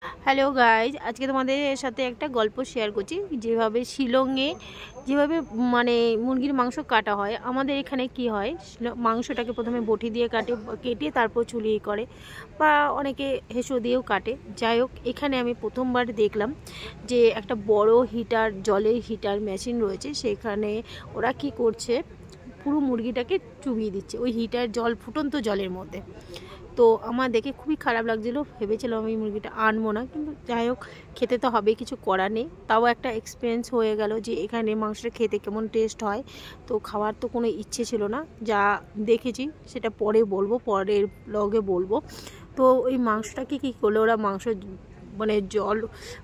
Hello guys, আজকে তোমাদের সাথে একটা গল্প শেয়ার করছি। যেভাবে শিলংয়ে যেভাবে মানে মুরগির মাংস কাটা হয়, আমাদের এখানে কি হয়, মাংসটাকে প্রথমে বটি দিয়ে কেটে তারপর চুলিয়ে করে, বা অনেকে হেঁসো দিয়েও কাটে। যাই হোক, এখানে আমি প্রথমবার দেখলাম যে একটা বড় হিটার, জলের হিটার মেশিন রয়েছে। সেখানে ওরা কি করছে, পুরো মুরগিটাকে চুবিয়ে দিচ্ছে ওই হিটার ফুটন্ত জলের মধ্যে। তো আমার দেখে খুবই খারাপ লাগছিলো, ভেবেছিলাম আমি মুরগিটা আনবো না, কিন্তু যাই হোক খেতে তো হবে, কিছু করার নেই। তাও একটা এক্সপিরিয়েন্স হয়ে গেল যে এখানে মাংসটা খেতে কেমন টেস্ট হয়। তো খাওয়ার তো কোনো ইচ্ছে ছিল না, যা দেখেছি সেটা পরে বলবো, পরের ব্লগে বলবো। তো ওই মাংসটাকে কী করলো ওরা, মানে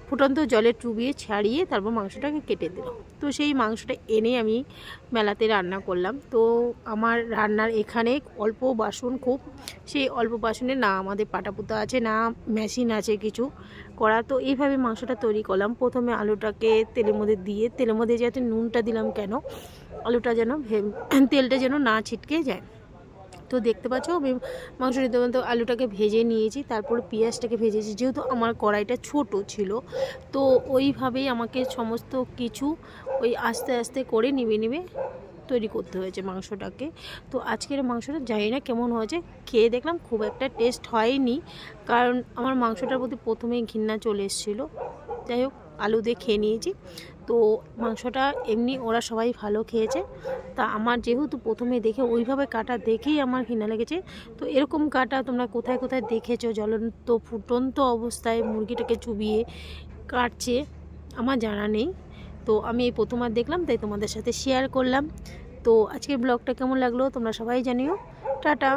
ফুটন্ত জলে চুবিয়ে ছাড়িয়ে তারপর মাংসটাকে কেটে দিল। তো সেই মাংসটা এনে আমি মেলাতে রান্না করলাম। তো আমার রান্নার এখানে অল্প বাসন, খুব সেই অল্প বাসনে না আমাদের পাটাপুতা আছে, না মেশিন আছে কিছু করা। তো এইভাবে মাংসটা তৈরি করলাম। প্রথমে আলুটাকে তেলের মধ্যে যাতে নুনটা দিলাম কেন, আলুটা যেন তেলটা যেন না ছিটকে যায়। তো দেখতে পাচ্ছ আমি মাংস নিতে আলুটাকে ভেজে নিয়েছি, তারপরে পেঁয়াজটাকে ভেজেছি। যেহেতু আমার কড়াইটা ছোট ছিল, তো ওইভাবেই আমাকে সমস্ত কিছু ওই আস্তে আস্তে করে নিবে তৈরি করতে হয়েছে মাংসটাকে। তো আজকের মাংসটা জানি না কেমন হয়েছে, খেয়ে দেখলাম খুব একটা টেস্ট হয়নি, কারণ আমার মাংসটার প্রতি প্রথমেই ঘৃণা চলে এসেছিলো। যাই হোক, আলু দিয়ে খেয়ে নিয়েছি। তো মাংসটা এমনি ওরা সবাই ভালো খেয়েছে। তা আমার যেহেতু প্রথমে দেখে ওইভাবে কাটা দেখেই আমার ঘৃণা লেগেছে। তো এরকম কাটা তোমরা কোথায় কোথায় দেখেছো, জ্বলন্ত ফুটন্ত অবস্থায় মুরগিটাকে চুবিয়ে কাটছে, আমার জানা নেই। তো আমি এই প্রথমবার দেখলাম, তাই তোমাদের সাথে শেয়ার করলাম। তো আজকের ব্লগটা কেমন লাগলো তোমরা সবাই জানিও। টাটা।